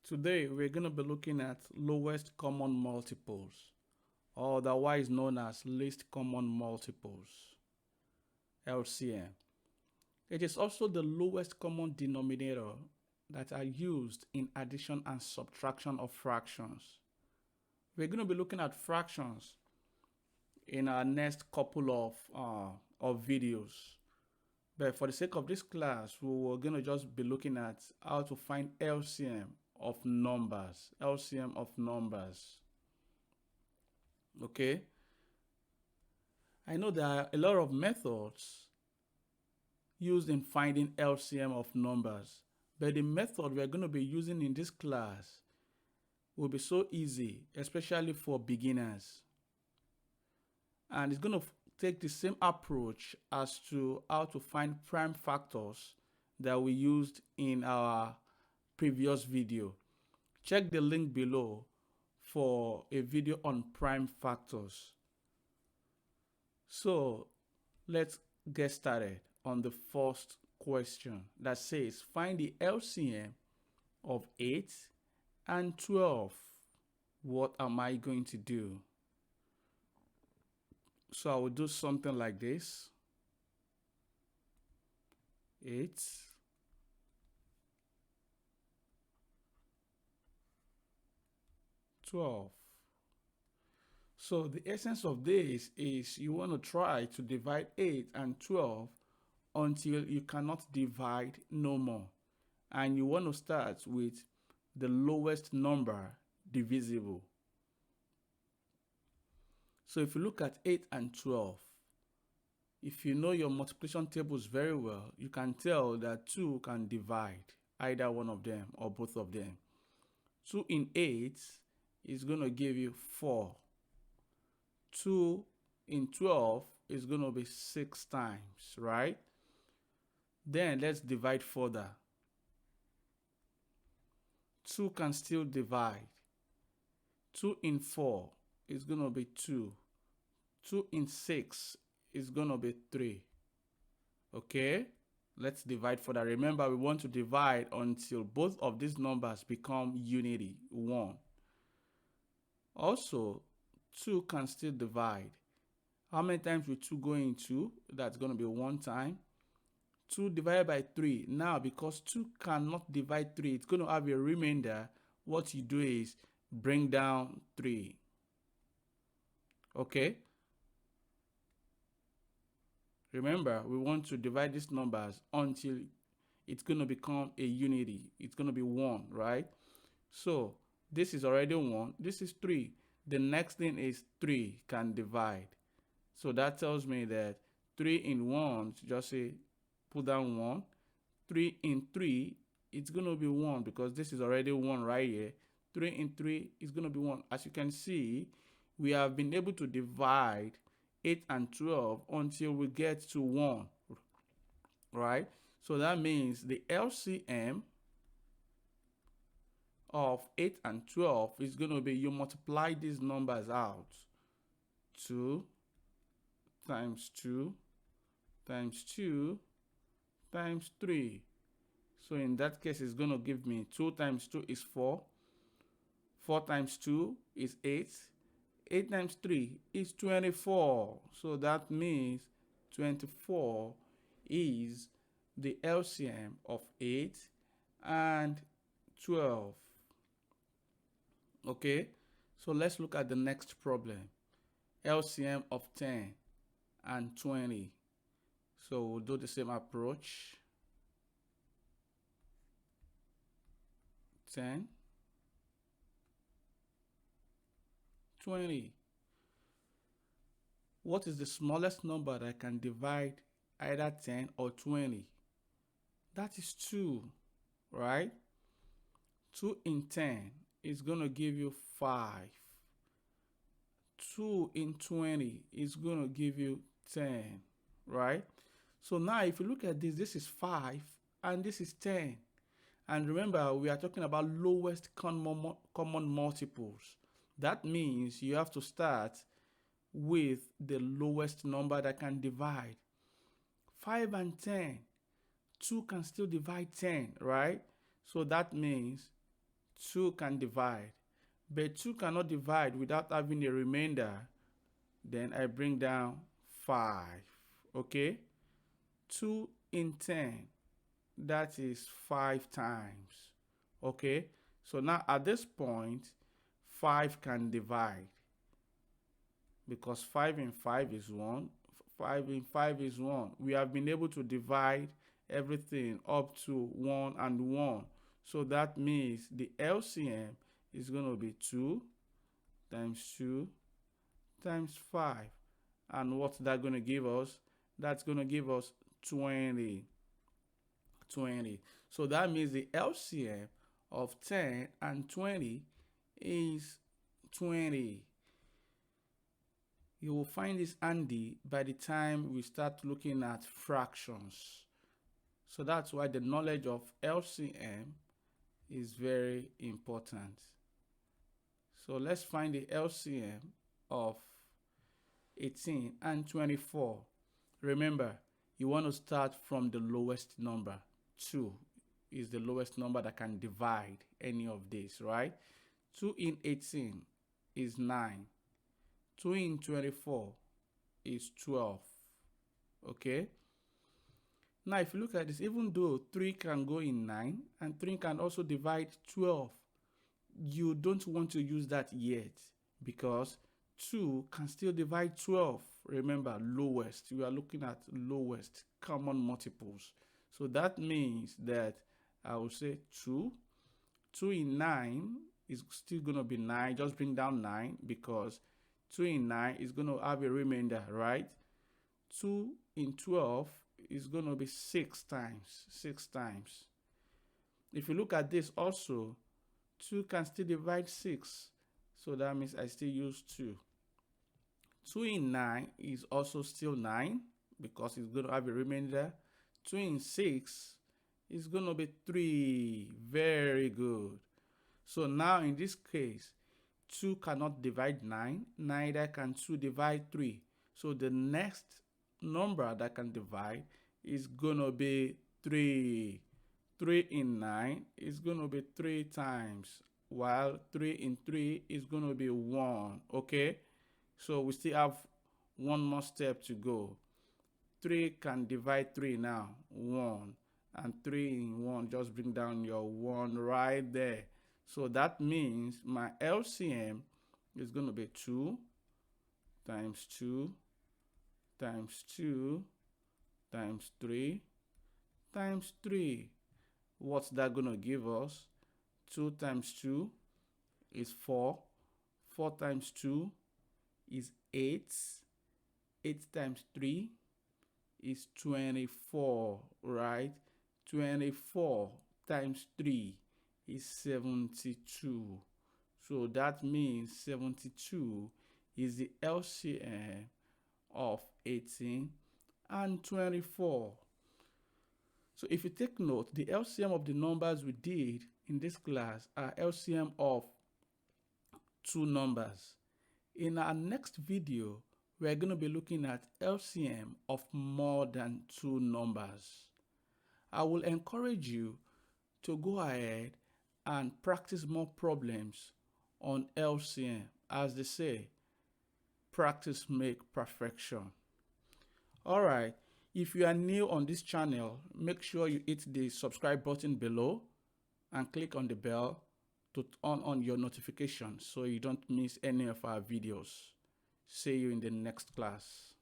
Today we're going to be looking at lowest common multiples, or otherwise known as least common multiples, LCM. It is also the lowest common denominator that are used in addition and subtraction of fractions. We're going to be looking at fractions in our next couple of videos. But for the sake of this class, we're going to just be looking at how to find LCM of numbers. LCM of numbers. Okay? I know there are a lot of methods used in finding LCM of numbers, but the method we're going to be using in this class will be so easy, especially for beginners. And it's going to take the same approach as to how to find prime factors that we used in our previous video. Check the link below for a video on prime factors. So let's get started on the first question that says find the LCM of 8 and 12. What am I going to do? So I will do something like this. 8 12. So the essence of this is you want to try to divide 8 and 12 until you cannot divide no more. And you want to start with the lowest number divisible. So if you look at 8 and 12, if you know your multiplication tables very well, you can tell that 2 can divide either one of them or both of them. 2 in 8 is going to give you 4. 2 in 12 is going to be 6 times, right? Then let's divide further. 2 can still divide. 2 in 4 is going to be 2. 2 in 6 is going to be 3. Okay? Let's divide further. Remember, we want to divide until both of these numbers become unity, 1. Also, 2 can still divide. How many times will 2 go into? That's going to be 1 time. 2 divided by 3. Now, because 2 cannot divide 3, it's going to have a remainder. What you do is bring down 3. Okay? Remember, we want to divide these numbers until it's going to become a unity. It's going to be 1, right? So, this is already 1. This is 3. The next thing is 3 can divide. So that tells me that 3 in 1, just say, put down 1. 3 in 3, it's going to be 1 because this is already 1 right here. 3 in 3 is going to be 1. As you can see, we have been able to divide 8 and 12 until we get to 1, right? So that means the LCM of 8 and 12 is going to be, you multiply these numbers out. 2 times 2 times 2 times 3. So in that case, it's going to give me 2 times 2 is 4. 4 times 2 is 8. 8 times 3 is 24. So that means 24 is the LCM of 8 and 12. Okay, so let's look at the next problem. LCM of 10 and 20. So we'll do the same approach. 10, 20. What is the smallest number that can divide either 10 or 20? That is 2, right? 2 in 10 is going to give you 5. 2 in 20 is going to give you 10, right? So now if you look at this, this is 5 and this is 10. And remember, we are talking about lowest common multiples. That means you have to start with the lowest number that can divide. 5 and 10. 2 can still divide 10, right? So that means 2 can divide, but 2 cannot divide without having a remainder. Then I bring down 5. Okay, 2 in 10, that is 5 times. Okay, so now at this point 5 can divide, because 5 in 5 is 1. 5 in 5 is 1. We have been able to divide everything up to 1 and 1. So that means the LCM is going to be 2 times 2 times 5. And what's that going to give us? That's going to give us 20. 20. So that means the LCM of 10 and 20 is 20. You will find this handy by the time we start looking at fractions. So that's why the knowledge of LCM is very important. So let's find the LCM of 18 and 24. Remember, you want to start from the lowest number. 2 is the lowest number that can divide any of these, right? 2 in 18 is 9. 2 in 24 is 12. Okay? Now, if you look at this, even though 3 can go in 9 and 3 can also divide 12, you don't want to use that yet, because 2 can still divide 12. Remember, lowest. We are looking at lowest common multiples. So that means that I will say 2. 2 in 9 is still going to be 9. Just bring down 9, because 2 in 9 is going to have a remainder, right? 2 in 12 is going to be 6 times. 6 times. If you look at this also, 2 can still divide 6. So that means I still use 2. 2 in 9 is also still 9, because it's going to have a remainder. 2 in 6 is going to be 3. Very good. So now in this case, 2 cannot divide 9, neither can 2 divide 3. So the next number that can divide is going to be 3. 3 in 9 is going to be 3 times, while 3 in 3 is going to be 1. Okay, so we still have one more step to go. 3 can divide 3 now, 1. And 3 in 1, just bring down your 1 right there. So that means my LCM is going to be 2 times 2 times 2 times 3 times 3. What's that going to give us? 2 times 2 is 4. 4 times 2 is 8. 8 times 3 is 24, right? 24 times 3 is 72. So that means 72 is the LCM of 18 and 24. So if you take note, the LCM of the numbers we did in this class are LCM of 2 numbers. In our next video, we're going to be looking at LCM of more than 2 numbers. I will encourage you to go ahead and practice more problems on LCM. As they say, practice make perfection. All right. If you are new on this channel, make sure you hit the subscribe button below and click on the bell to turn on your notifications so you don't miss any of our videos. See you in the next class.